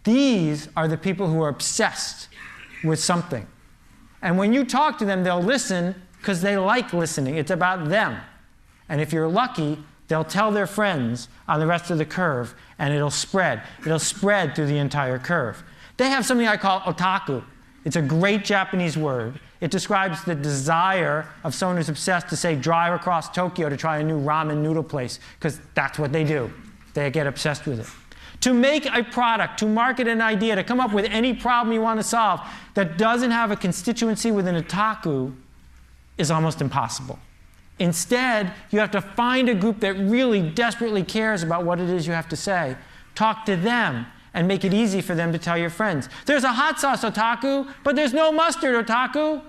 These are the people who are obsessed with something. And when you talk to them, they'll listen because they like listening. It's about them. And if you're lucky, they'll tell their friends on the rest of the curve, and it'll spread. It'll spread through the entire curve. They have something I call otaku. It's a great Japanese word. It describes the desire of someone who's obsessed to, say, drive across Tokyo to try a new ramen noodle place, because that's what they do. They get obsessed with it. To make a product, to market an idea, to come up with any problem you want to solve that doesn't have a constituency within otaku is almost impossible. Instead, you have to find a group that really desperately cares about what it is you have to say, talk to them, and make it easy for them to tell your friends. There's a hot sauce otaku, but there's no mustard otaku.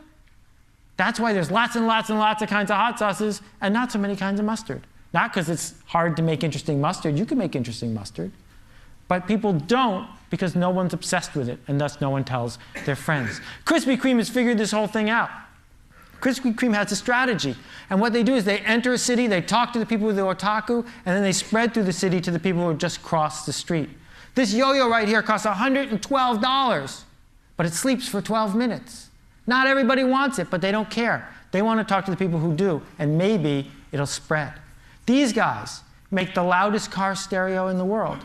That's why there's lots and lots and lots of kinds of hot sauces and not so many kinds of mustard. Not because it's hard to make interesting mustard. You can make interesting mustard. But people don't because no one's obsessed with it, and thus no one tells their friends. Krispy Kreme has figured this whole thing out. Krispy Kreme has a strategy. And what they do is they enter a city, they talk to the people with the otaku, and then they spread through the city to the people who have just crossed the street. This yo-yo right here costs $112, but it sleeps for 12 minutes. Not everybody wants it, but they don't care. They want to talk to the people who do, and maybe it'll spread. These guys make the loudest car stereo in the world.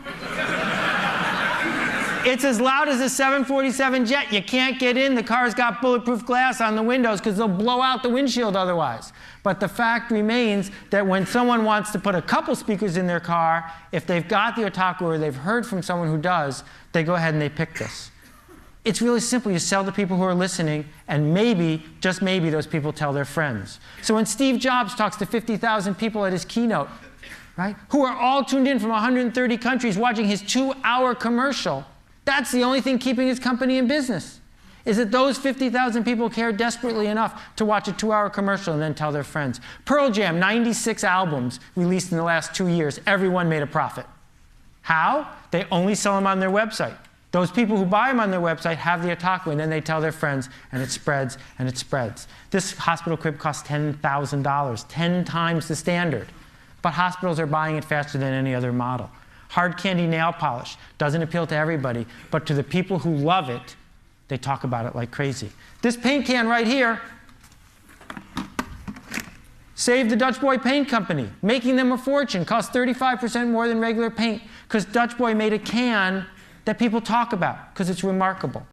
It's as loud as a 747 jet. You can't get in. The car's got bulletproof glass on the windows because they'll blow out the windshield otherwise. But the fact remains that when someone wants to put a couple speakers in their car, if they've got the otaku or they've heard from someone who does, they go ahead and they pick this. It's really simple. You sell to people who are listening, and maybe, just maybe, those people tell their friends. So when Steve Jobs talks to 50,000 people at his keynote, right, who are all tuned in from 130 countries watching his 2-hour commercial, that's the only thing keeping his company in business, is that those 50,000 people care desperately enough to watch a 2-hour commercial and then tell their friends. Pearl Jam, 96 albums released in the last 2 years. Everyone made a profit. How? They only sell them on their website. Those people who buy them on their website have the otaku, and then they tell their friends, and it spreads, and it spreads. This hospital crib costs $10,000, 10 times the standard. But hospitals are buying it faster than any other model. Hard candy nail polish doesn't appeal to everybody, but to the people who love it, they talk about it like crazy. This paint can right here saved the Dutch Boy Paint Company, making them a fortune. Cost 35% more than regular paint because Dutch Boy made a can that people talk about because it's remarkable.